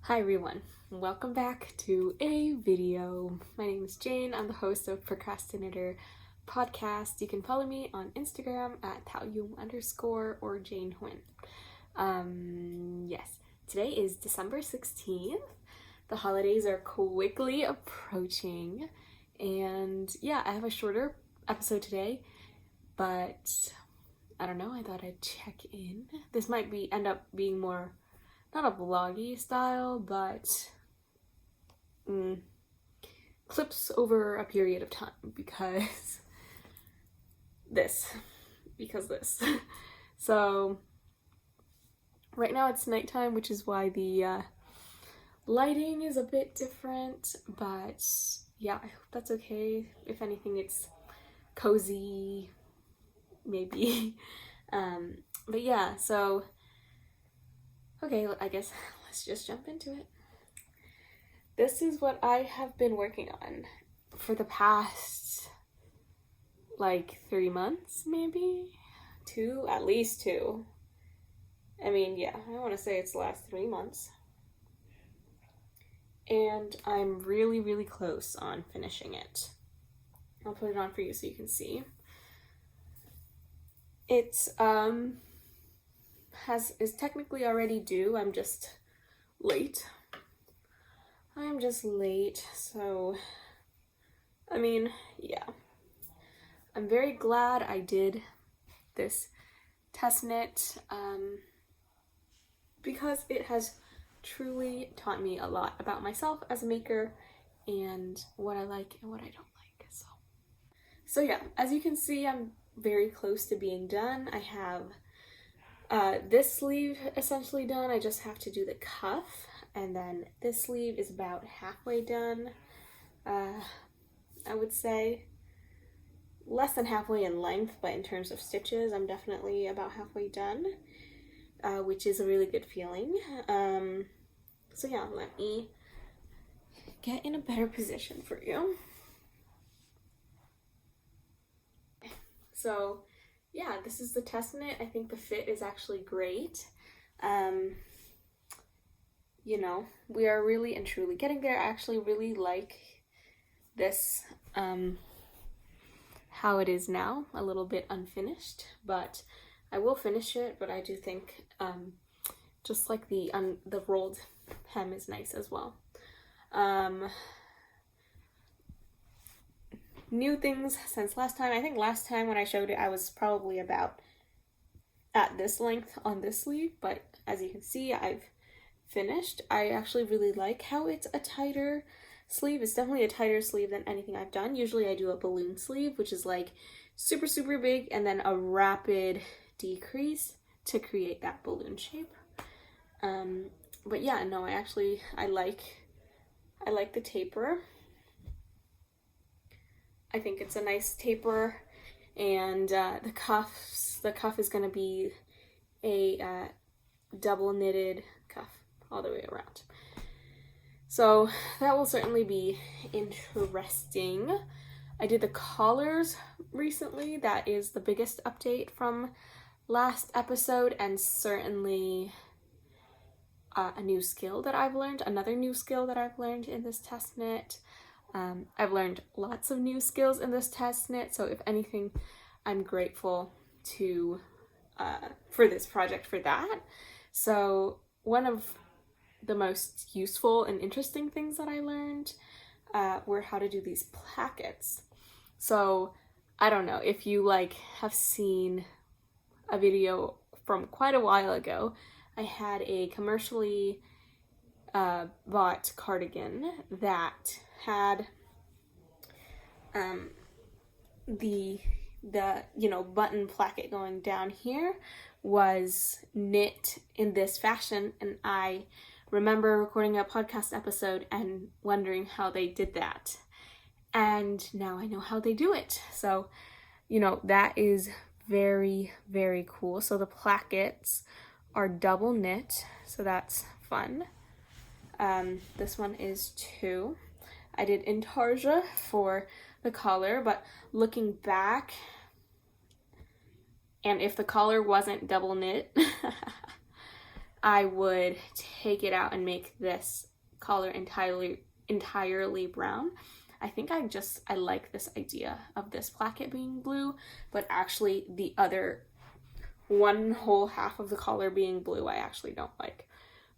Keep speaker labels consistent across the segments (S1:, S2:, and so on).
S1: Hi everyone, welcome back to a video. My name is Jane. I'm the host of Procrasti-knitter podcast. You can follow me on Instagram at taoyum_ or Jane Huynh. Yes, today is December 16th. The holidays are quickly approaching, and yeah, I have a shorter episode today, but I don't know, I thought I'd check in. This might end up being more not a vloggy style, but clips over a period of time because this. So right now it's nighttime, which is why the lighting is a bit different, but yeah, I hope that's okay. If anything, it's cozy, maybe. But yeah, so okay, I guess let's just jump into it. This is what I have been working on for the past, 3 months, maybe? 2? At least 2. I mean, yeah, I want to say it's the last 3 months. And I'm really, really close on finishing it. I'll put it on for you so you can see. It's, is technically already due. I'm just late. So I mean, yeah. I'm very glad I did this test knit because it has truly taught me a lot about myself as a maker and what I like and what I don't like. So yeah, as you can see, I'm very close to being done. I have this sleeve essentially done. I just have to do the cuff, and then this sleeve is about halfway done. I would say less than halfway in length, but in terms of stitches, I'm definitely about halfway done, which is a really good feeling. So yeah, let me get in a better position for you. So yeah, this is the test knit. I think the fit is actually great. You know, we are really and truly getting there. I actually really like this, how it is now, a little bit unfinished, but I will finish it. But I do think, just like the rolled hem is nice as well. New things since last time. I think last time when I showed it, I was probably about at this length on this sleeve, but as you can see, I've finished. I actually really like how it's a tighter sleeve. It's definitely a tighter sleeve than anything I've done. Usually I do a balloon sleeve, which is like super, super big, and then a rapid decrease to create that balloon shape. But yeah, no, I like the taper. I think it's a nice taper, and the cuff is going to be a double knitted cuff all the way around. So that will certainly be interesting. I did the collars recently. That is the biggest update from last episode, and certainly a new skill that I've learned, another new skill that I've learned in this test knit. I've learned lots of new skills in this test knit, so if anything, I'm grateful to for this project for that. So one of the most useful and interesting things that I learned were how to do these plackets. So I don't know if you have seen a video from quite a while ago. I had a commercially bought cardigan that had the button placket going down here was knit in this fashion, and I remember recording a podcast episode and wondering how they did that, and now I know how they do it. So that is very, very cool. So the plackets are double knit, so that's fun. This one is 2. I did intarsia for the collar, but looking back, and if the collar wasn't double knit, I would take it out and make this collar entirely brown. I think I like this idea of this placket being blue, but actually the other one whole half of the collar being blue I actually don't like.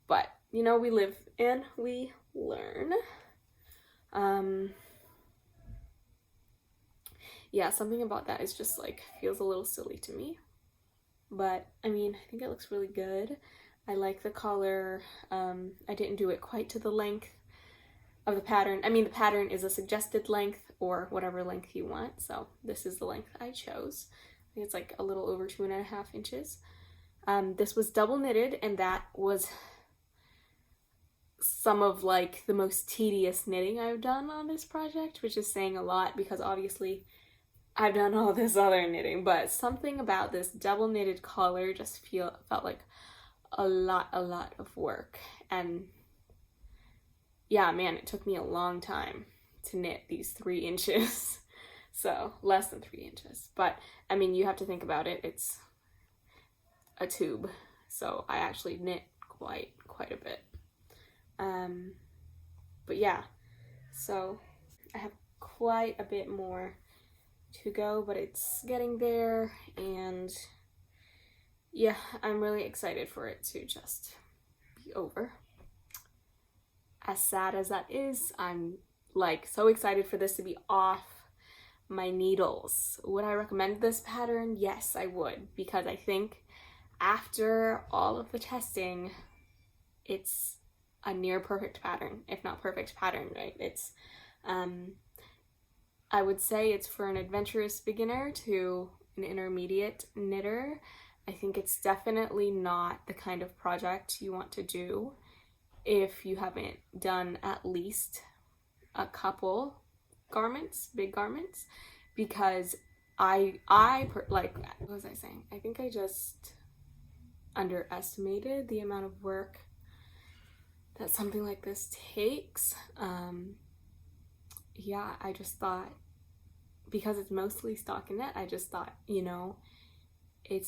S1: But, you know, we live and we learn. Yeah, something about that is just like, feels a little silly to me. But, I mean, I think it looks really good. I like the collar. I didn't do it quite to the length of the pattern. I mean, the pattern is a suggested length or whatever length you want. So this is the length I chose. I think it's like a little over 2.5 inches. This was double knitted, and that was some of like the most tedious knitting I've done on this project, which is saying a lot because obviously I've done all this other knitting, but something about this double knitted collar just felt like a lot of work. And yeah, man, it took me a long time to knit these 3 inches. So less than 3 inches. But I mean, you have to think about it. It's a tube. So I actually knit quite a bit. But yeah, so I have quite a bit more to go, but it's getting there, and yeah, I'm really excited for it to just be over. As sad as that is, I'm like so excited for this to be off my needles. Would I recommend this pattern? Yes, I would, because I think after all of the testing, it's a near perfect pattern, if not perfect pattern, right? It's I would say it's for an adventurous beginner to an intermediate knitter. I think it's definitely not the kind of project you want to do if you haven't done at least a couple garments, big garments, because like, what was I saying? I think I just underestimated the amount of work that something like this takes. Yeah, I just thought, because it's mostly stockinette, I just thought, you know, it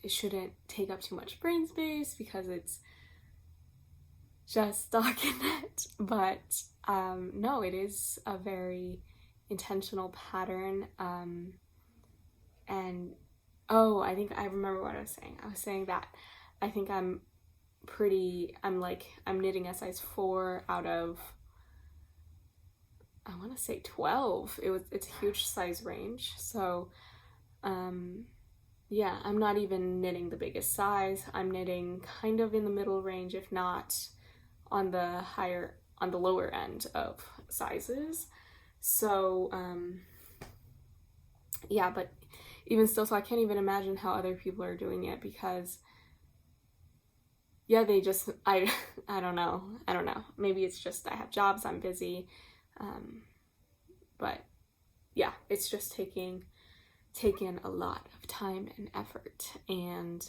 S1: shouldn't take up too much brain space because it's just stockinette. But no, it is a very intentional pattern. And oh, I think I remember what I was saying. I was saying that I think I'm knitting a size 4 out of, I want to say 12. It's a huge size range. So yeah, I'm not even knitting the biggest size. I'm knitting kind of in the middle range, if not on the lower end of sizes. So yeah, but even still, so I can't even imagine how other people are doing it, because yeah, they just, I don't know. Maybe it's just I have jobs, I'm busy. But yeah, it's just taken a lot of time and effort. And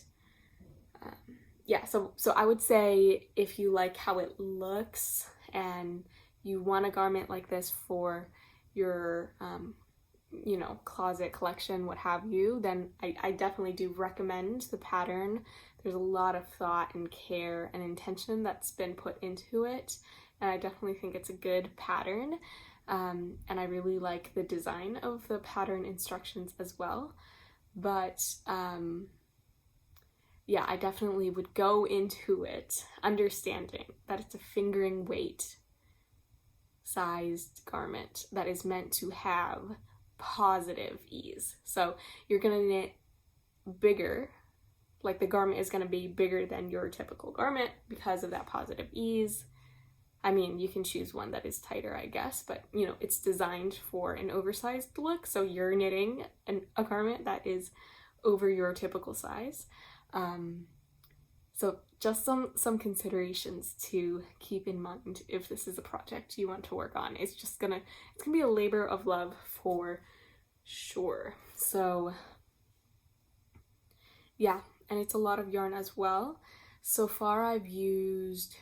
S1: yeah, so I would say if you like how it looks and you want a garment like this for your you know, closet collection, what have you, then I definitely do recommend the pattern. There's a lot of thought and care and intention that's been put into it, and I definitely think it's a good pattern. And I really like the design of the pattern instructions as well. But yeah, I definitely would go into it understanding that it's a fingering weight sized garment that is meant to have positive ease. So you're gonna knit bigger, like the garment is gonna be bigger than your typical garment because of that positive ease. I mean, you can choose one that is tighter, I guess, but you know, it's designed for an oversized look, so you're knitting a garment that is over your typical size. So just some considerations to keep in mind if this is a project you want to work on. It's gonna be a labor of love for sure. So yeah, and it's a lot of yarn as well. So far I've used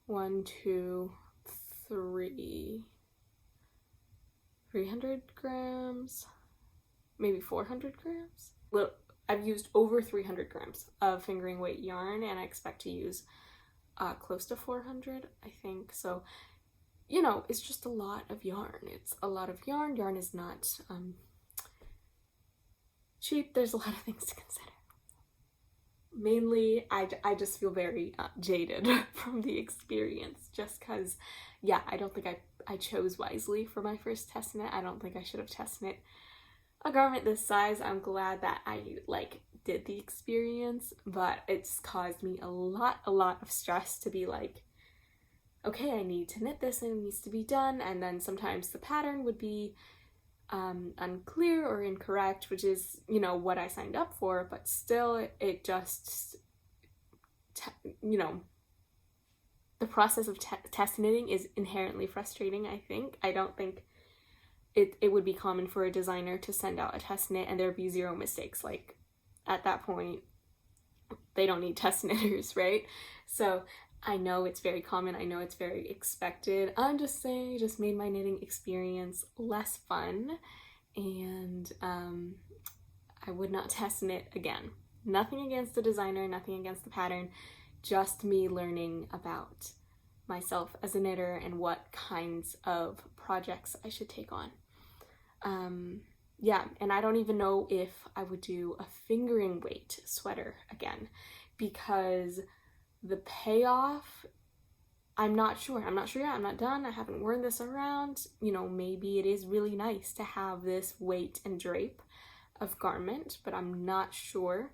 S1: 300 grams, maybe 400 grams. I've used over 300 grams of fingering weight yarn, and I expect to use close to 400, I think. So, you know, it's just a lot of yarn. It's a lot of yarn. Yarn is not cheap. There's a lot of things to consider. Mainly, I just feel very jaded from the experience, just because, yeah, I don't think I chose wisely for my first test knit. I don't think I should have test knit a garment this size. I'm glad that I did the experience, but it's caused me a lot of stress to be like, okay, I need to knit this and it needs to be done, and then sometimes the pattern would be unclear or incorrect, which is, you know, what I signed up for, but still it just, you know, the process of test knitting is inherently frustrating, I think. I don't think it would be common for a designer to send out a test knit and there'd be 0 mistakes. Like, at that point, they don't need test knitters, right? So I know it's very common, I know it's very expected. I'm just saying, it just made my knitting experience less fun, and I would not test knit again. Nothing against the designer, nothing against the pattern, just me learning about myself as a knitter and what kinds of projects I should take on. Yeah, and I don't even know if I would do a fingering weight sweater again, because the payoff, I'm not sure. I'm not sure yet. I'm not done. I haven't worn this around. You know, maybe it is really nice to have this weight and drape of garment, but I'm not sure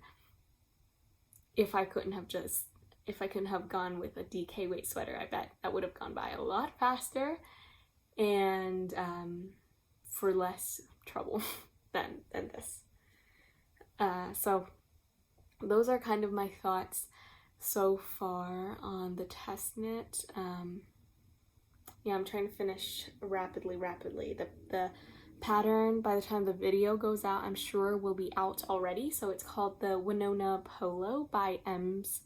S1: if I couldn't have gone with a DK weight sweater. I bet that would have gone by a lot faster and for less trouble than this. So those are kind of my thoughts so far on the test knit. Yeah, I'm trying to finish rapidly. The pattern, by the time the video goes out, I'm sure will be out already. So it's called the Winona Polo by ems.knit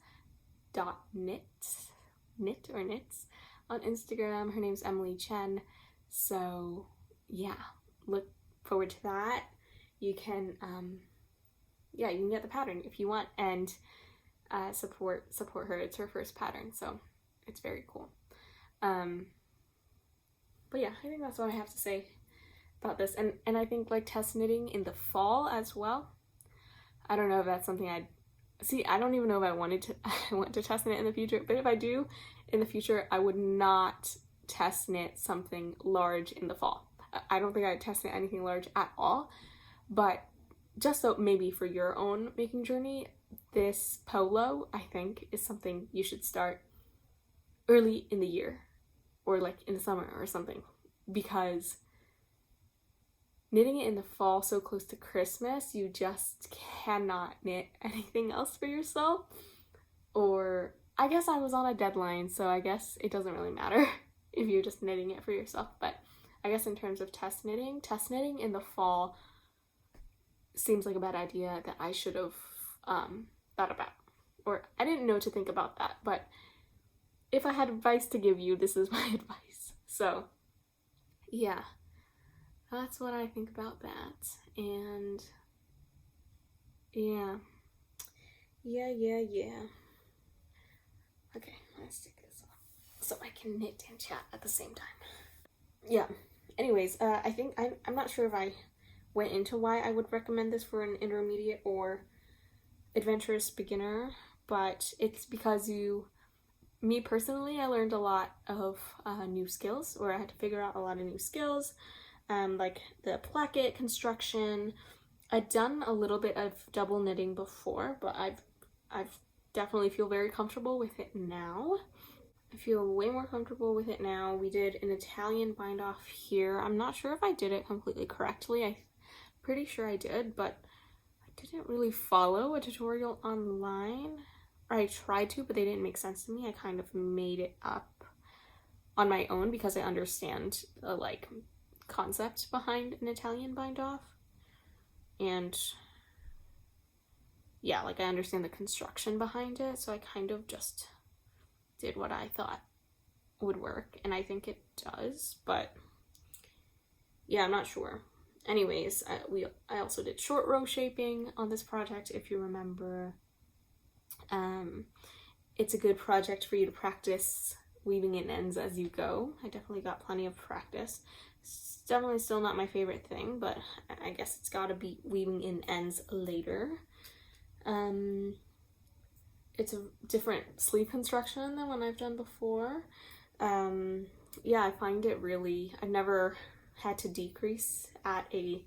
S1: on Instagram. Her name's Emily Chen. So yeah, look forward to that. You can yeah, you can get the pattern if you want, and support her. It's her first pattern, so it's very cool. But yeah, I think that's what I have to say about this. And I think like test knitting in the fall as well. I don't know if that's something I'd see. I don't even know if I want to test knit in the future, but if I do in the future, I would not test knit something large in the fall. I don't think I'd test knit anything large at all, but just so maybe for your own making journey, this polo, I think, is something you should start early in the year, or like in the summer or something, because knitting it in the fall so close to Christmas, you just cannot knit anything else for yourself. Or I guess I was on a deadline, so I guess it doesn't really matter if you're just knitting it for yourself. But I guess in terms of test knitting in the fall seems like a bad idea that I should have thought about, or I didn't know to think about that. But if I had advice to give you, this is my advice. So yeah, that's what I think about that. And yeah. Okay, let's take this off so I can knit and chat at the same time. Yeah, anyways, I think I'm not sure if I went into why I would recommend this for an intermediate or adventurous beginner, but it's because me personally, I learned a lot of new skills, or I had to figure out a lot of new skills, like the placket construction. I'd done a little bit of double knitting before, but I've definitely feel very comfortable with it now. I feel way more comfortable with it now. We did an Italian bind off here. I'm not sure if I did it completely correctly. I'm pretty sure I did, but I didn't really follow a tutorial online. Or I tried to, but they didn't make sense to me. I kind of made it up on my own because I understand the like concept behind an Italian bind off. And yeah, like I understand the construction behind it, so I kind of just did what I thought would work, and I think it does, but yeah, I'm not sure. anyways, I also did short row shaping on this project, if you remember. It's a good project for you to practice weaving in ends as you go. I definitely got plenty of practice. It's definitely still not my favorite thing, but I guess it's gotta be weaving in ends later. It's a different sleeve construction than one I've done before. Yeah, I find it really, I've never had to decrease at a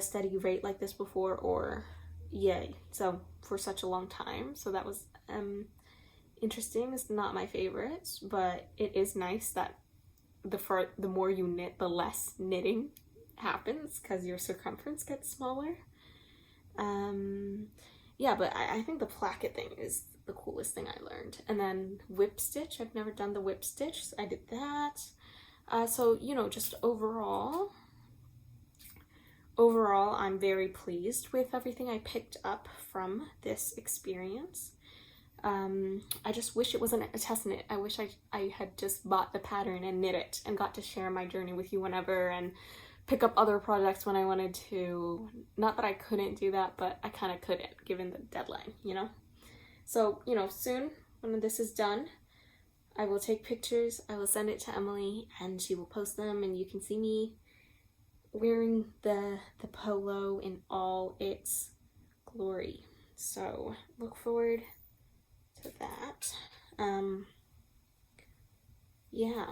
S1: steady rate like this before, or yay, so for such a long time. So that was interesting. It's not my favorite, but it is nice that the more you knit, the less knitting happens because your circumference gets smaller. Yeah, but I think the placket thing is the coolest thing I learned. And then whip stitch, I've never done the whip stitch, so I did that. So, you know, just overall, I'm very pleased with everything I picked up from this experience. I just wish it wasn't a test knit. I wish I had just bought the pattern and knit it and got to share my journey with you whenever and pick up other projects when I wanted to. Not that I couldn't do that, but I kind of couldn't given the deadline, you know? So, you know, soon when this is done, I will take pictures, I will send it to Emily, and she will post them, and you can see me wearing the polo in all its glory. So look forward to that. Yeah.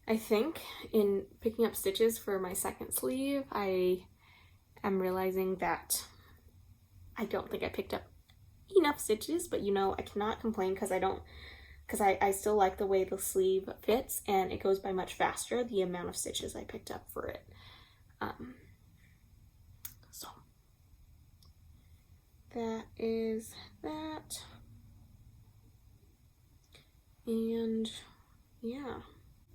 S1: I think in picking up stitches for my second sleeve, I am realizing that I don't think I picked up enough stitches, but you know, I cannot complain because I still like the way the sleeve fits, and it goes by much faster, the amount of stitches I picked up for it. So that is that. And yeah.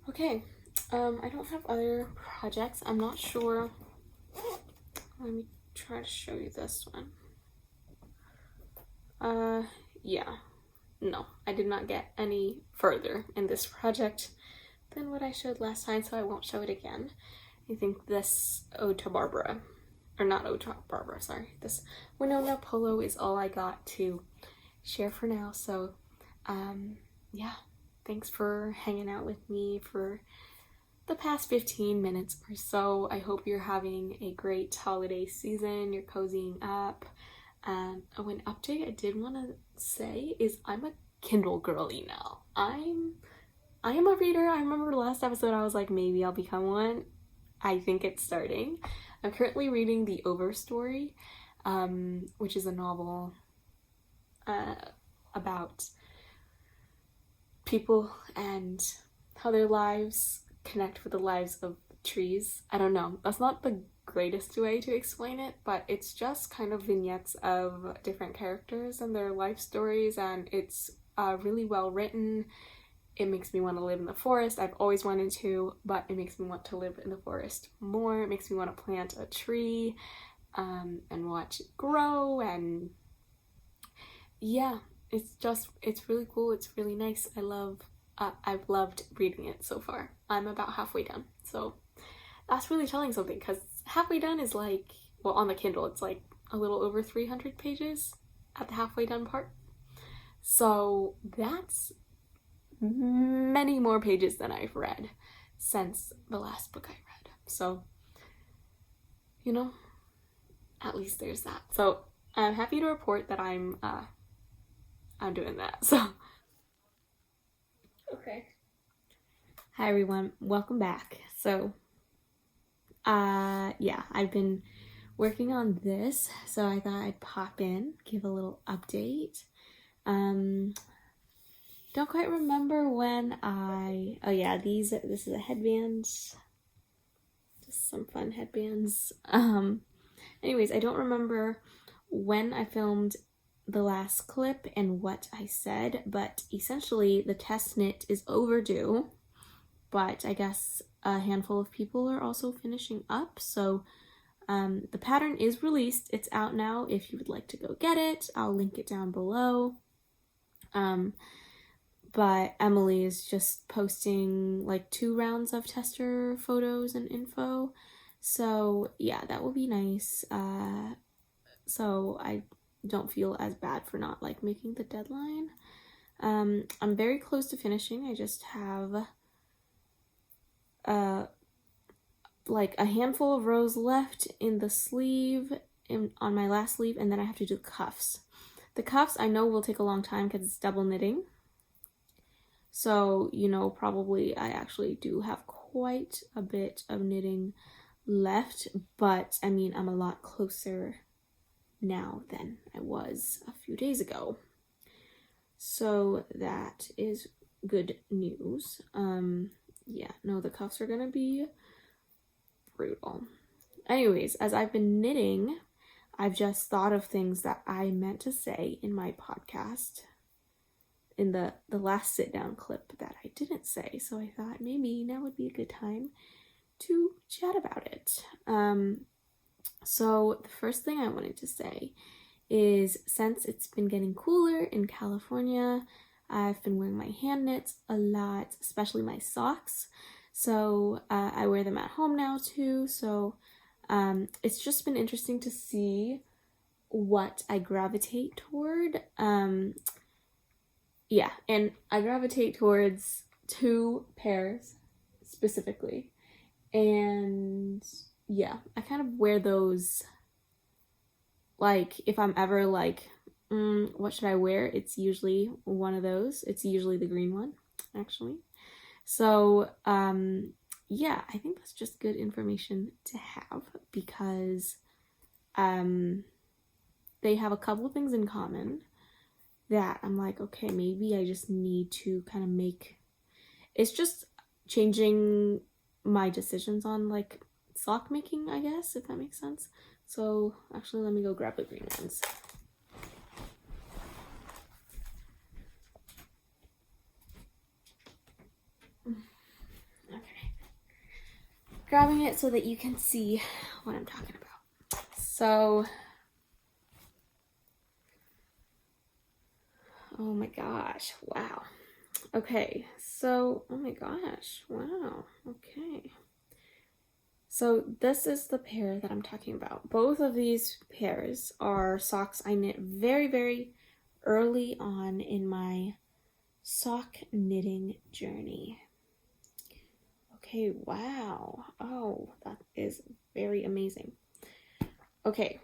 S1: Okay, I don't have other projects. I'm not sure. Let me try to show you this one. Yeah. No, I did not get any further in this project than what I showed last time, so I won't show it again. I think this Ode to Barbara, or not Ode to Barbara, sorry. This Winona polo is all I got to share for now, so, yeah. Thanks for hanging out with me for the past 15 minutes or so. I hope you're having a great holiday season, you're cozying up. Oh, an update I did want to say is I'm a Kindle girly now. I am a reader. I remember last episode I was like, maybe I'll become one. I think it's starting. I'm currently reading The Overstory, which is a novel about people and how their lives connect with the lives of trees. I don't know. That's not the greatest way to explain it, but it's just kind of vignettes of different characters and their life stories, and it's really well written. It makes me want to live in the forest. I've always wanted to, but it makes me want to live in the forest more. It makes me want to plant a tree and watch it grow, and yeah, it's really cool. It's really nice. I've loved reading it so far. I'm about halfway done, so that's really telling something, because halfway done is like, well, on the Kindle it's like a little over 300 pages at the halfway done part, so that's many more pages than I've read since the last book I read. So, you know, at least there's that. So I'm happy to report that I'm doing that. So okay. Hi everyone, welcome back. So yeah, I've been working on this, so I thought I'd pop in, give a little update. Don't quite remember when oh yeah, this is a headband, just some fun headbands. Anyways, I don't remember when I filmed the last clip and what I said, but essentially the test knit is overdue, but I guess a handful of people are also finishing up, so the pattern is released. It's out now if you would like to go get it. I'll link it down below. but Emily is just posting like 2 rounds of tester photos and info. So yeah, that will be nice. So I don't feel as bad for not like making the deadline. I'm very close to finishing. I just have like a handful of rows left in the sleeve, on my last sleeve, and then I have to do cuffs. The cuffs I know will take a long time because it's double knitting. So, you know, probably I actually do have quite a bit of knitting left, but I mean, I'm a lot closer now than I was a few days ago. So that is good news. Yeah, no, the cuffs are gonna be brutal. Anyways, as I've been knitting, I've just thought of things that I meant to say in my podcast, in the last sit down clip that I didn't say. So I thought maybe now would be a good time to chat about it. So the first thing I wanted to say is, since it's been getting cooler in California, I've been wearing my hand knits a lot, especially my socks. So I wear them at home now too. So it's just been interesting to see what I gravitate toward. Yeah, and I gravitate towards 2 pairs specifically. And yeah, I kind of wear those, like, if I'm ever like, what should I wear? It's usually one of those. It's usually the green one, actually. So, yeah, I think that's just good information to have, because they have a couple of things in common that I'm like, okay, maybe I just need to kind of make, it's just changing my decisions on like sock making, I guess, if that makes sense. So actually, let me go grab the green ones. Okay, grabbing it so that you can see what I'm talking about. So, oh my gosh, wow. Okay, so, oh my gosh, wow, okay. So this is the pair that I'm talking about. Both of these pairs are socks I knit very, very early on in my sock knitting journey. Okay, wow. Oh, that is very amazing. Okay,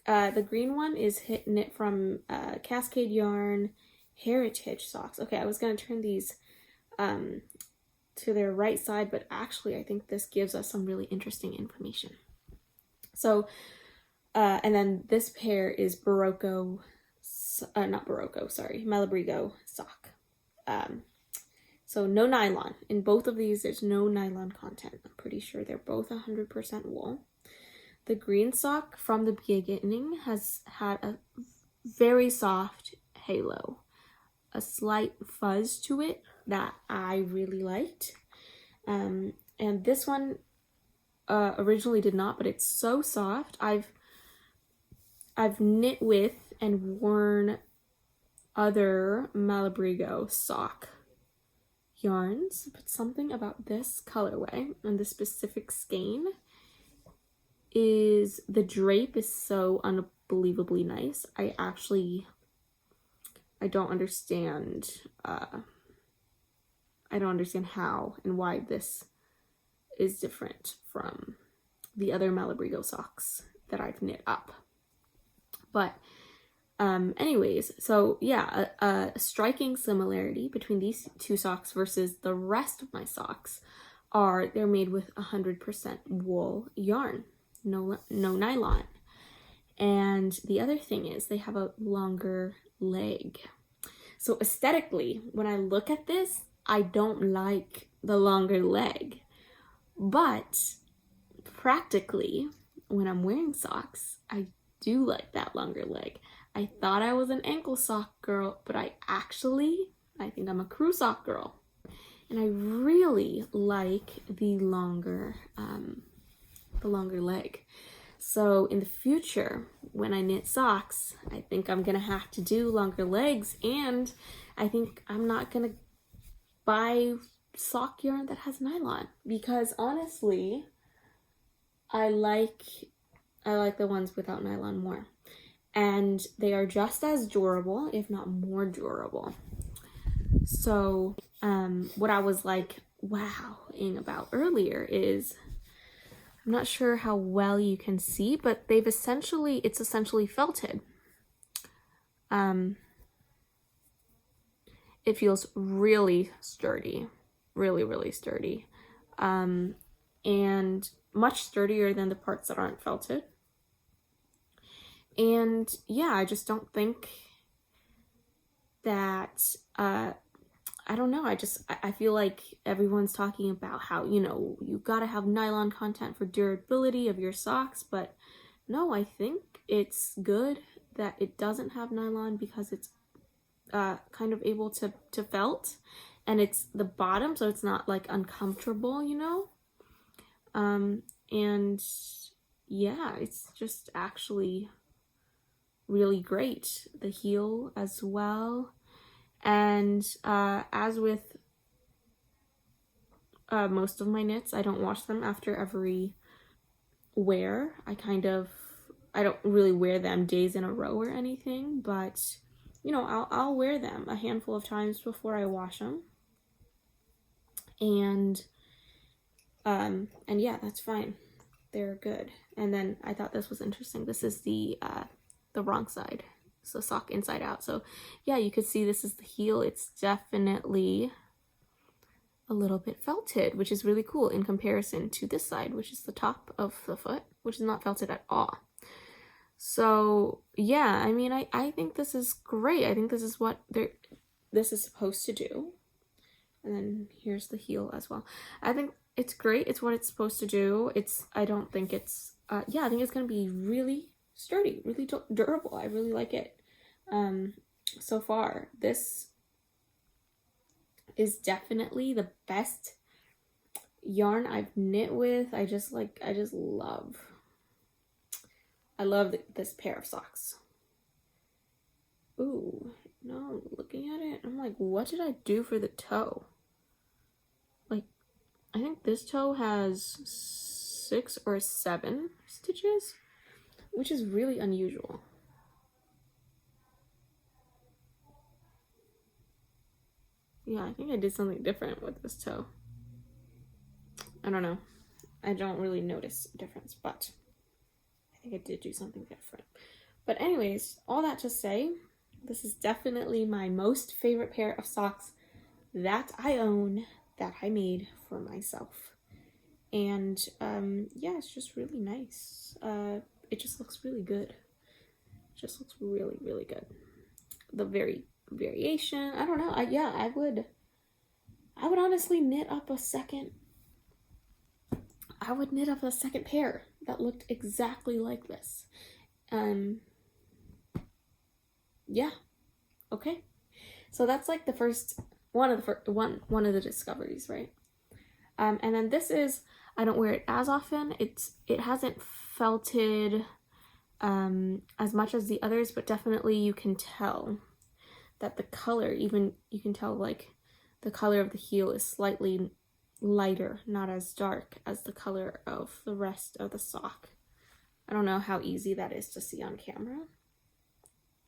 S1: the green one is knit from Cascade Yarn Heritage Socks. Okay, I was going to turn these to their right side, but actually I think this gives us some really interesting information. So, and then this pair is Malabrigo sock. So no nylon. In both of these, there's no nylon content. I'm pretty sure they're both 100% wool. The green sock from the beginning has had a very soft halo, a slight fuzz to it that I really liked. And this one originally did not, but it's so soft. I've knit with and worn other Malabrigo sock yarns, but something about this colorway and the specific skein is, the drape is so unbelievably nice. I don't understand how and why this is different from the other Malabrigo socks that I've knit up. But anyways, so yeah, a striking similarity between these 2 socks versus the rest of my socks are they're made with 100% wool yarn, no nylon. And the other thing is they have a longer leg. So aesthetically, when I look at this, I don't like the longer leg. But practically, when I'm wearing socks, I do like that longer leg. I thought I was an ankle sock girl, but I think I'm a crew sock girl. And I really like the longer leg. So in the future, when I knit socks, I think I'm gonna have to do longer legs, and I think I'm not gonna buy sock yarn that has nylon, because honestly, I like the ones without nylon more. And they are just as durable, if not more durable. So what I was like wowing about earlier is, I'm not sure how well you can see, but it's essentially felted. It feels really sturdy, really sturdy, and much sturdier than the parts that aren't felted. And yeah, I just don't think that, I don't know, I feel like everyone's talking about how, you gotta have nylon content for durability of your socks, but no, I think it's good that it doesn't have nylon, because it's kind of able to felt, and it's the bottom, so it's not like uncomfortable, and yeah, it's just actually really great. The heel as well. And as with most of my knits, I don't wash them after every wear. I don't really wear them days in a row or anything, but I'll wear them a handful of times before I wash them. And yeah, that's fine. They're good. And then I thought this was interesting. This is the wrong side. So sock inside out. So yeah, you could see this is the heel. It's definitely a little bit felted, which is really cool in comparison to this side, which is the top of the foot, which is not felted at all. So yeah, I mean, I think this is great. I think this is what this is supposed to do. And then here's the heel as well. I think it's great. It's what it's supposed to do. I don't think it's, yeah, I think it's going to be really sturdy, really durable. I really like it. So far, this is definitely the best yarn I've knit with. I love this pair of socks. Ooh, no, looking at it, I'm like, what did I do for the toe? Like, I think this toe has 6 or 7 stitches, which is really unusual. Yeah, I think I did something different with this toe. I don't know. I don't really notice a difference, but I think I did do something different. But anyways, all that to say, this is definitely my most favorite pair of socks that I own, that I made for myself. And yeah, it's just really nice. It just looks really good. It just looks really good. The variation, I don't know. I would honestly knit up a second. I would knit up a second pair that looked exactly like this. Yeah. Okay. So that's like the first one of the discoveries, right? And then this is, I don't wear it as often. It hasn't felted as much as the others, but definitely you can tell that the color, even you can tell like the color of the heel is slightly lighter, not as dark as the color of the rest of the sock. I don't know how easy that is to see on camera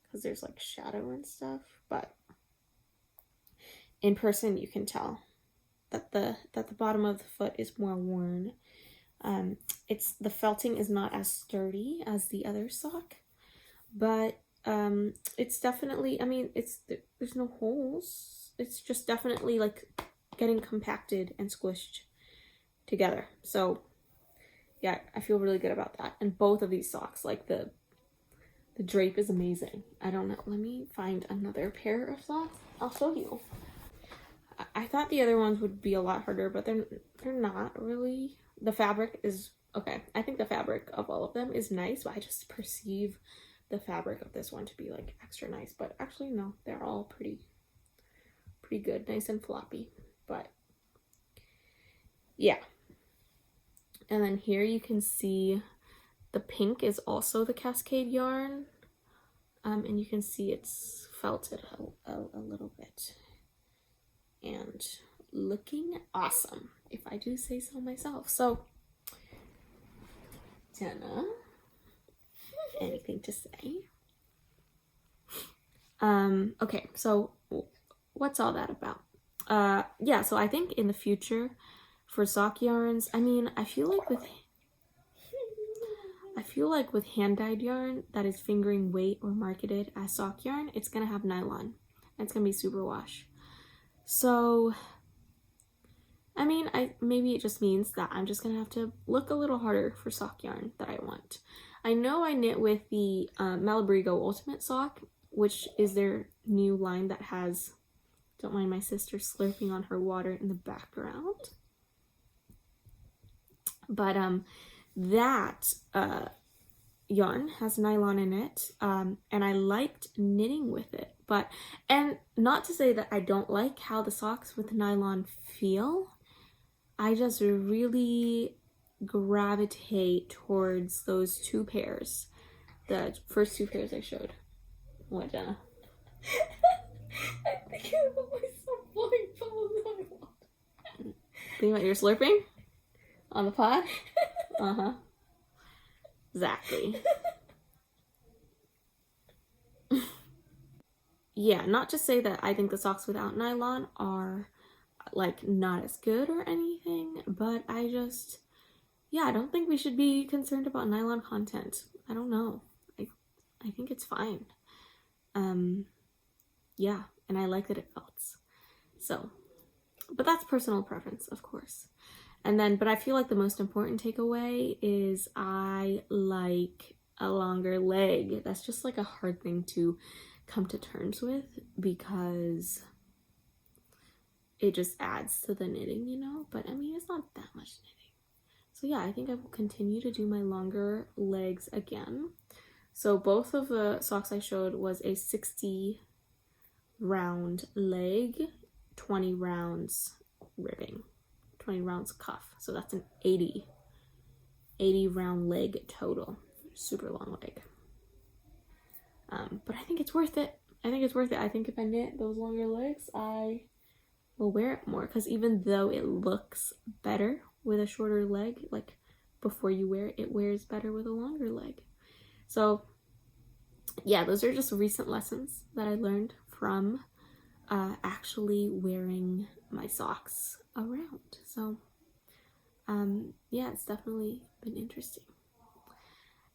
S1: because there's like shadow and stuff, but in person you can tell that the bottom of the foot is more worn. The felting is not as sturdy as the other sock, but it's definitely, I mean, there's no holes. It's just definitely like getting compacted and squished together. So yeah, I feel really good about that. And both of these socks, like the drape is amazing. I don't know. Let me find another pair of socks. I'll show you. I thought the other ones would be a lot harder, but they're not really. The fabric is okay. I think the fabric of all of them is nice, but I just perceive the fabric of this one to be like extra nice. But actually, no, they're all pretty good, nice and floppy. But yeah. And then here you can see the pink is also the Cascade yarn. And you can see it's felted a little bit. And looking awesome, if I do say so myself. So, Jenna, anything to say? Okay, so what's all that about? Yeah, so I think in the future for sock yarns, I mean, I feel like with hand-dyed yarn that is fingering weight or marketed as sock yarn, it's gonna have nylon. And it's gonna be superwash. So, I mean, maybe it just means that I'm just gonna have to look a little harder for sock yarn that I want. I know I knit with the Malabrigo Ultimate Sock, which is their new line that has, don't mind my sister slurping on her water in the background. But that yarn has nylon in it, and I liked knitting with it. And not to say that I don't like how the socks with nylon feel, I just really gravitate towards those two pairs, the first two pairs I showed. What, Jenna?
S2: I'm thinking about myself blowing bubbles on my water.
S1: Think about your slurping on the pot? Uh-huh. Exactly. Yeah, not to say that I think the socks without nylon are like not as good or anything, but I don't think we should be concerned about nylon content. I don't know. I think it's fine. Yeah, and I like that it felts. So, but that's personal preference, of course. But I feel like the most important takeaway is I like a longer leg. That's just like a hard thing to come to terms with because it just adds to the knitting, you know? But I mean, it's not that much knitting. So yeah, I think I will continue to do my longer legs again. So both of the socks I showed was a 60 round leg, 20 rounds ribbing, 20 rounds cuff. So that's an 80 round leg total. Super long leg. But I think it's worth it. I think if I knit those longer legs, I will wear it more, because even though it looks better with a shorter leg, like before you wear it, it wears better with a longer leg. So yeah, those are just recent lessons that I learned from actually wearing my socks around. So yeah, it's definitely been interesting.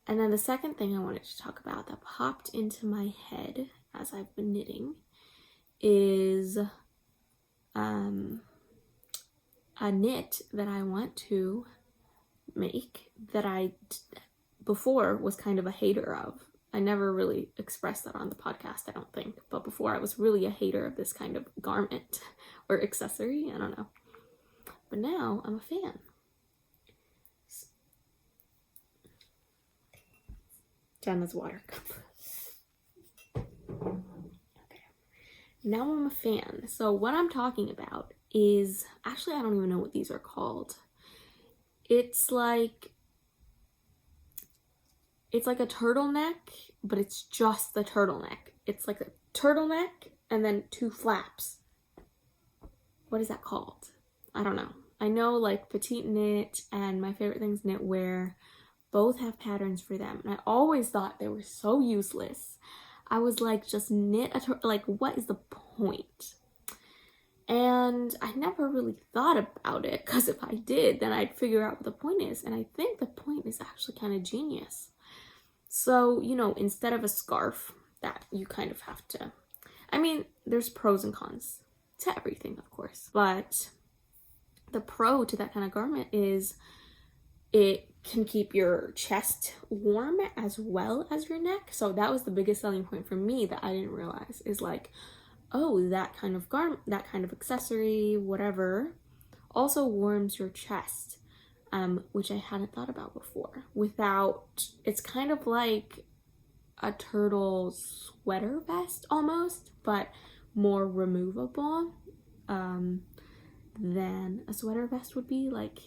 S1: And then the second thing I wanted to talk about that popped into my head as I've been knitting is a knit that I want to make that I before was kind of a hater of. I never really expressed that on the podcast, I don't think, but before I was really a hater of this kind of garment or accessory, I don't know. But now I'm a fan. Jenna's water cup. Okay. Now I'm a fan. So what I'm talking about is, actually I don't even know what these are called. It's like a turtleneck, but it's just the turtleneck. It's like a turtleneck and then two flaps. What is that called? I don't know. I know like petite knit and My Favorite Things Knitwear both have patterns for them, and I always thought they were so useless. I was like, just knit like, what is the point? And I never really thought about it, because if I did, then I'd figure out what the point is, and I think the point is actually kind of genius. So, you know, instead of a scarf that you kind of have to, I mean, there's pros and cons to everything, of course, but the pro to that kind of garment is it can keep your chest warm as well as your neck. So that was the biggest selling point for me that I didn't realize, is like, oh, that kind of garment, that kind of accessory, whatever, also warms your chest, which I hadn't thought about before. It's kind of like a turtle sweater vest almost, but more removable than a sweater vest would be, like.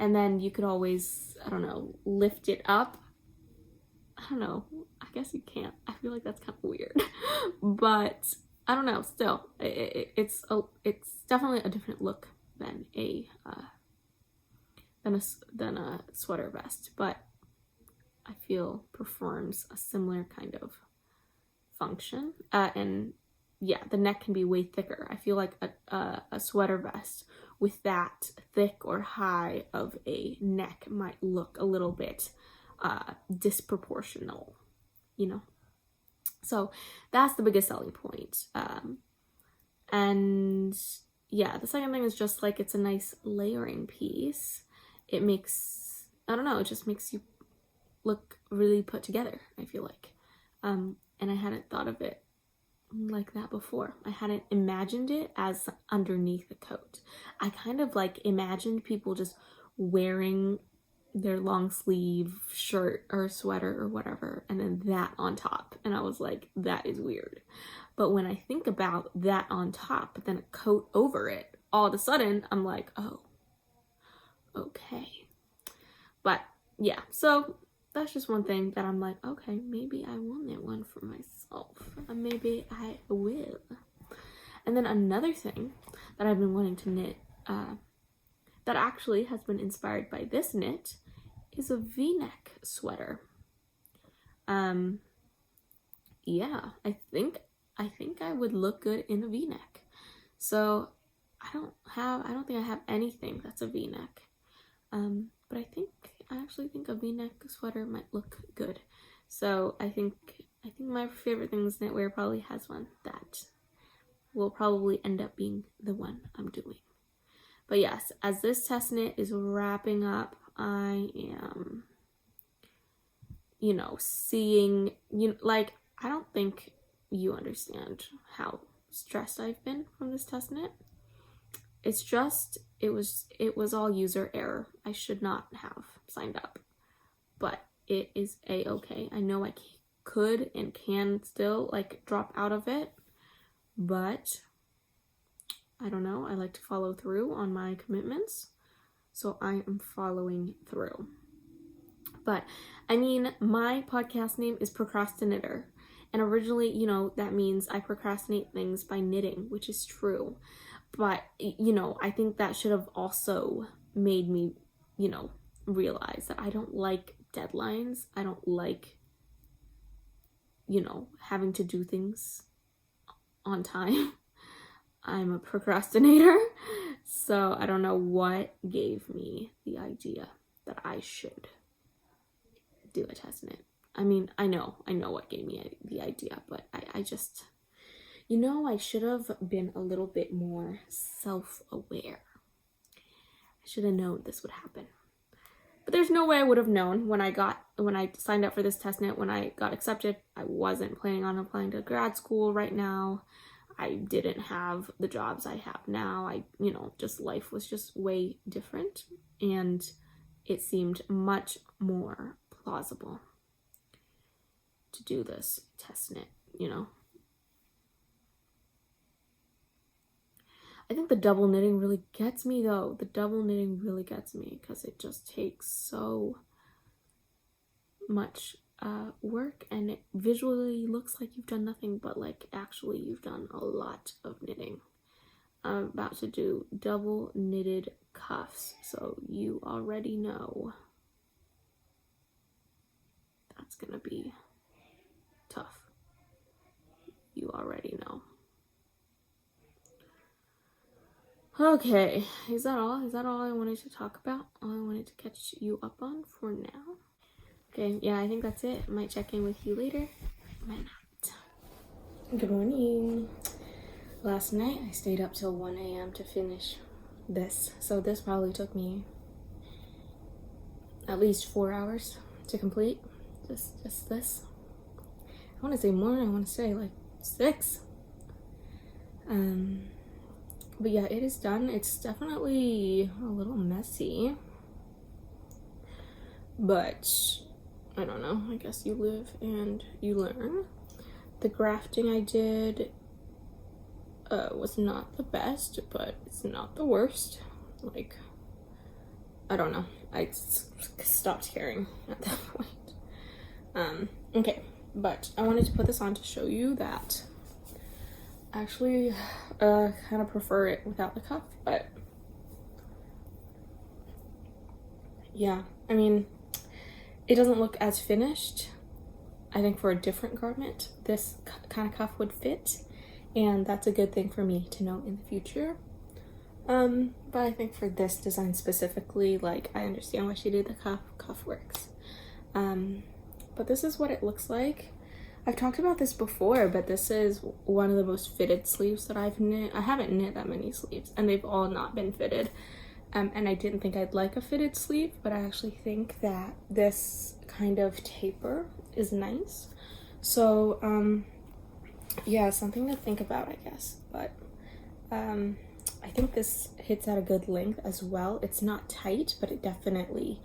S1: And then you could always, I don't know, lift it up. I don't know. I guess you can't. I feel like that's kind of weird. But I don't know, still, it's definitely a different look than a sweater vest, but I feel performs a similar kind of function. And yeah, the neck can be way thicker. I feel like a sweater vest with that thick or high of a neck might look a little bit disproportional, you know? So that's the biggest selling point. And yeah, the second thing is just like it's a nice layering piece. It makes, I don't know, it just makes you look really put together, I feel like. And I hadn't thought of it like that before. I hadn't imagined it as underneath the coat. I kind of like imagined people just wearing their long sleeve shirt or sweater or whatever, and then that on top. And I was like, that is weird. But when I think about that on top, but then a coat over it, all of a sudden I'm like, oh, okay. But yeah, so that's just one thing that I'm like, okay, maybe I wanted one for myself. Maybe I will. And then another thing that I've been wanting to knit, that actually has been inspired by this knit, is a V-neck sweater. Yeah, I think I would look good in a V-neck. So I don't think I have anything that's a V-neck. But I actually think a V-neck sweater might look good. So I think my favorite things knitwear probably has one that will probably end up being the one I'm doing. But yes, as this test knit is wrapping up, I am, seeing, like, I don't think you understand how stressed I've been from this test knit. It's just, it was all user error. I should not have signed up, but it is a-okay. I know I could and can still like drop out of it, but I don't know. I like to follow through on my commitments, so I am following through. But I mean, my podcast name is Procrasti-knitter, and originally, that means I procrastinate things by knitting, which is true. But, I think that should have also made me, realize that I don't like deadlines. I don't like, having to do things on time. I'm a procrastinator. So I don't know what gave me the idea that I should do a test knit. I mean, I know what gave me the idea, but I just... I should have been a little bit more self-aware. I should have known this would happen. But there's no way I would have known when I signed up for this test knit, when I got accepted. I wasn't planning on applying to grad school right now. I didn't have the jobs I have now. Just life was just way different. And it seemed much more plausible to do this test knit, I think the double knitting really gets me though. The double knitting really gets me because it just takes so much work, and it visually looks like you've done nothing, but like actually you've done a lot of knitting. I'm about to do double knitted cuffs, so you already know that's gonna be tough. You already know. Okay, is that all? Is that all I wanted to talk about? All I wanted to catch you up on for now? Okay, yeah, I think that's it. I might check in with you later. I might not. Good morning. Last night I stayed up till 1 a.m. to finish this. So this probably took me at least 4 hours to complete. Just this. I want to say more. I want to say like 6. But yeah, it is done. It's definitely a little messy, but I don't know. I guess you live and you learn. The grafting I did was not the best, but it's not the worst. Like, I don't know. I stopped caring at that point. Okay. but I wanted to put this on to show you that I actually kind of prefer it without the cuff. But yeah, I mean, it doesn't look as finished. I think for a different garment, this kind of cuff would fit, and that's a good thing for me to know in the future. But I think for this design specifically, like, I understand why she did the cuff. Cuff works. But this is what it looks like. I've talked about this before, but this is one of the most fitted sleeves that I've knit. I haven't knit that many sleeves, and they've all not been fitted. And I didn't think I'd like a fitted sleeve, but I actually think that this kind of taper is nice. So, yeah, something to think about, I guess. But I think this hits at a good length as well. It's not tight, but it definitely,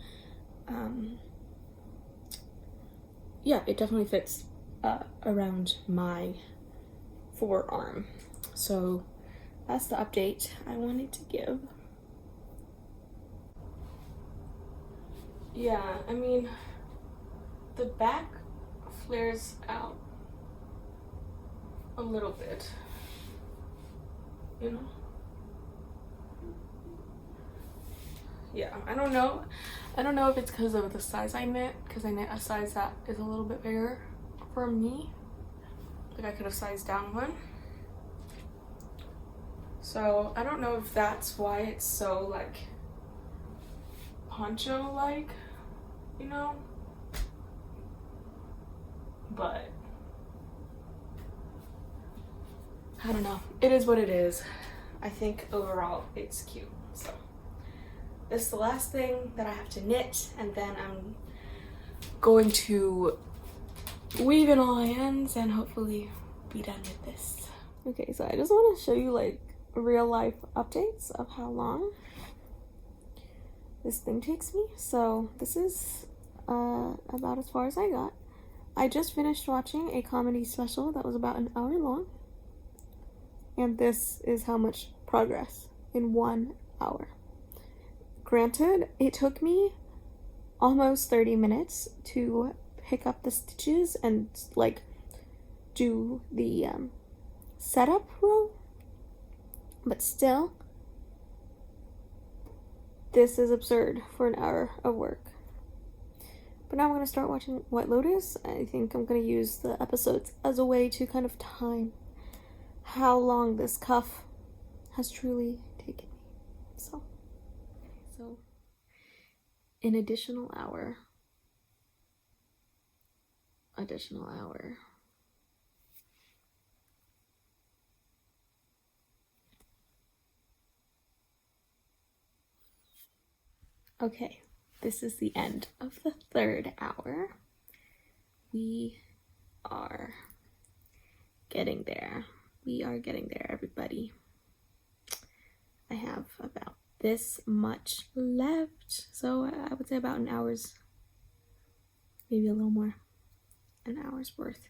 S1: yeah, it definitely fits around my forearm. So that's the update I wanted to give. Yeah, I mean, the back flares out a little bit, you know? Yeah, I don't know if it's because of the size I knit, because I knit a size that is a little bit bigger for me. Like, I could have sized down one. So I don't know if that's why it's so like poncho like, you know, but I don't know, it is what it is. I think overall it's cute. So this is the last thing that I have to knit, and then I'm going to weave in all ends and hopefully be done with this. Okay, so I just want to show you like real life updates of how long this thing takes me. So this is about as far as I got. I just finished watching a comedy special that was about an hour long, and this is how much progress in 1 hour. Granted, it took me almost 30 minutes to pick up the stitches and like do the setup row, but still, this is absurd for an hour of work. But now I'm going to start watching White Lotus. I think I'm going to use the episodes as a way to kind of time how long this cuff has truly taken me. So an additional hour. Okay, this is the end of the 3rd hour. We are getting there. We are getting there, everybody. I have about this much left, so I would say about an hour's, maybe a little more, an hour's worth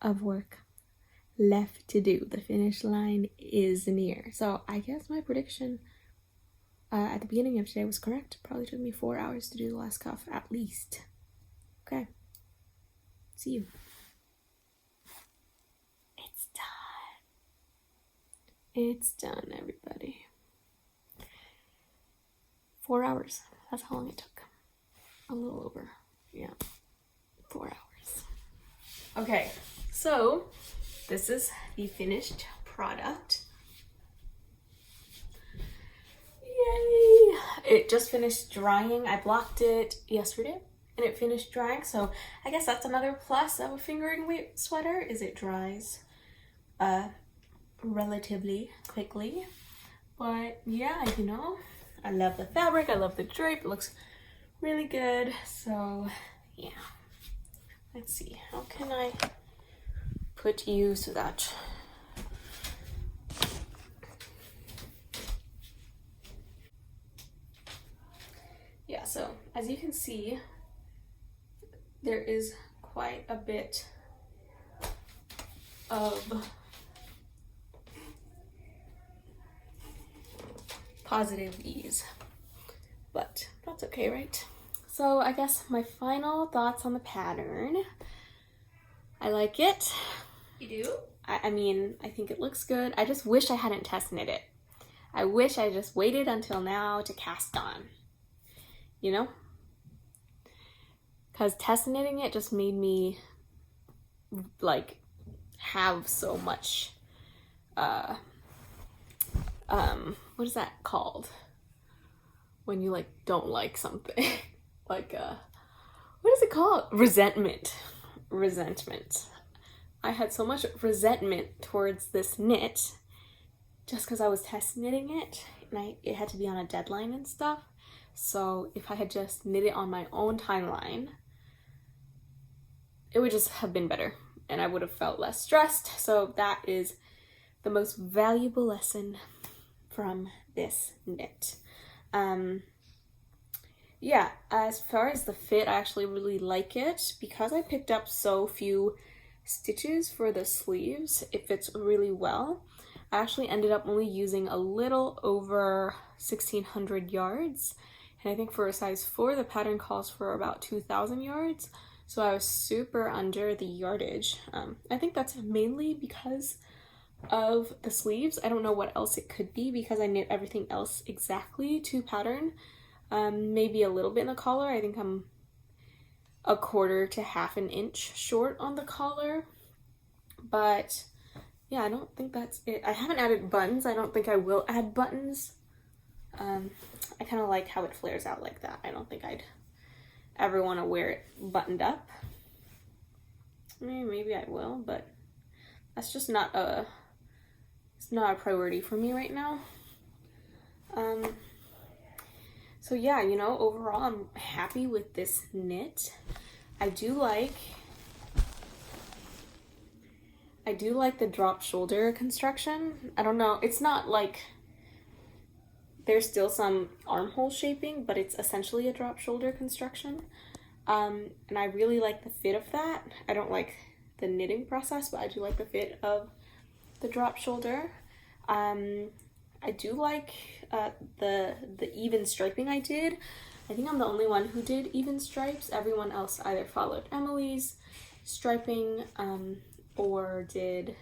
S1: of work left to do. The finish line is near. So I guess my prediction at the beginning of today was correct. Probably took me 4 hours to do the last cuff at least. Okay, see you. It's done. It's done, everybody. 4 hours. That's how long it took. A little over. Yeah. 4 hours. Okay, so this is the finished product. Yay! It just finished drying. I blocked it yesterday and it finished drying. So I guess that's another plus of a fingering weight sweater, is it dries relatively quickly. But yeah, you know, I love the fabric, I love the drape, it looks really good. So yeah, let's see, how can I put you so that yeah, so as you can see, there is quite a bit of positive ease, but that's okay, right? So I guess my final thoughts on the pattern. I like it.
S2: You do?
S1: I mean, I think it looks good. I just wish I hadn't test knit it. I wish I just waited until now to cast on. You know? Because test knitting it just made me like have so much what is that called when you like don't like something? Like what is it called? Resentment. I had so much resentment towards this knit just because I was test knitting it and it had to be on a deadline and stuff. So if I had just knit it on my own timeline, it would just have been better and I would have felt less stressed. So that is the most valuable lesson from this knit. Yeah, as far as the fit, I actually really like it. Because I picked up so few stitches for the sleeves, it fits really well. I actually ended up only using a little over 1,600 yards. And I think for a size 4, the pattern calls for about 2,000 yards. So I was super under the yardage. I think that's mainly because of the sleeves. I don't know what else it could be because I knit everything else exactly to pattern. Maybe a little bit in the collar. I think I'm a 1/4 to 1/2 inch short on the collar. But yeah, I don't think that's it. I haven't added buttons. I don't think I will add buttons. I kind of like how it flares out like that. I don't think I'd ever want to wear it buttoned up. I mean, maybe I will, but that's just not a priority for me right now. So yeah, you know, overall I'm happy with this knit. I do like the drop shoulder construction. I don't know, it's not like there's still some armhole shaping, but it's essentially a drop shoulder construction. And I really like the fit of that. I don't like the knitting process, but I do like the fit of the drop shoulder. I do like the even striping I did. I think I'm the only one who did even stripes. Everyone else either followed Emily's striping or did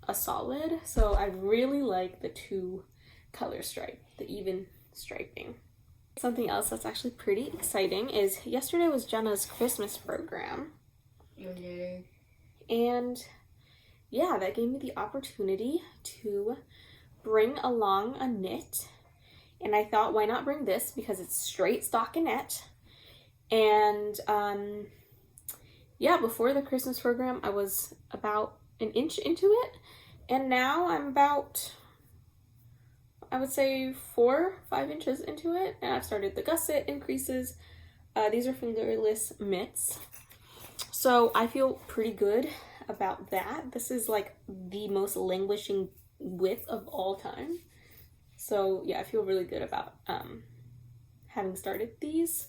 S1: a solid. So I really like the 2 color stripe, the even striping. Something else that's actually pretty exciting is yesterday was Jenna's Christmas program.
S2: Okay.
S1: And yeah, that gave me the opportunity to bring along a knit. And I thought, why not bring this? Because it's straight stockinette. And yeah, before the Christmas program, I was about 1 inch into it. And now I'm about, I would say 4-5 inches into it. And I've started the gusset increases. These are fingerless mitts. So I feel pretty good about that. This is like the most languishing width of all time. So yeah, I feel really good about having started these.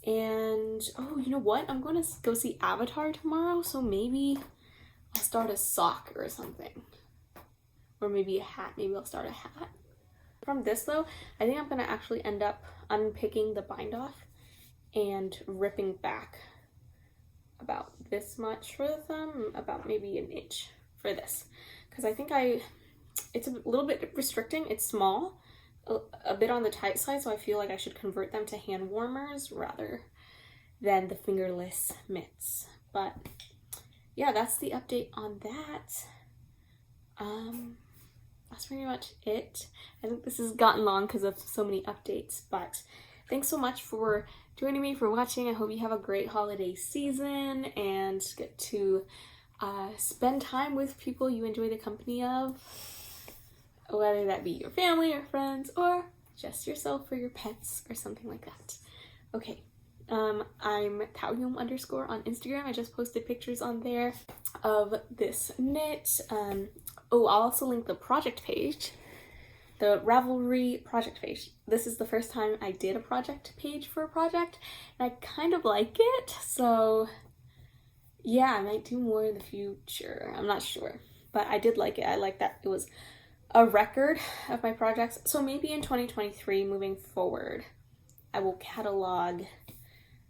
S1: And oh, you know what? I'm going to go see Avatar tomorrow, so maybe I'll start a sock or something. Or maybe a hat. Maybe I'll start a hat. From this though, I think I'm going to actually end up unpicking the bind off and ripping back about this much for the thumb, about maybe 1 inch for this. Because I think it's a little bit restricting. It's small, a bit on the tight side, so I feel like I should convert them to hand warmers rather than the fingerless mitts. But yeah, that's the update on that. That's pretty much it. I think this has gotten long because of so many updates, but thanks so much for joining me, for watching. I hope you have a great holiday season and get to spend time with people you enjoy the company of, whether that be your family or friends or just yourself or your pets or something like that. Okay, I'm Taoyum _ on Instagram. I just posted pictures on there of this knit. Oh, I'll also link the project page, the Ravelry project page. This is the first time I did a project page for a project, and I kind of like it, so yeah, I might do more in the future. I'm not sure, but I did like it. I like that it was a record of my projects. So maybe in 2023, moving forward, I will catalog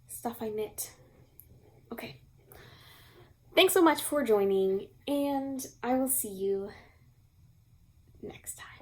S1: stuff I knit. Okay. Thanks so much for joining, and I will see you next time.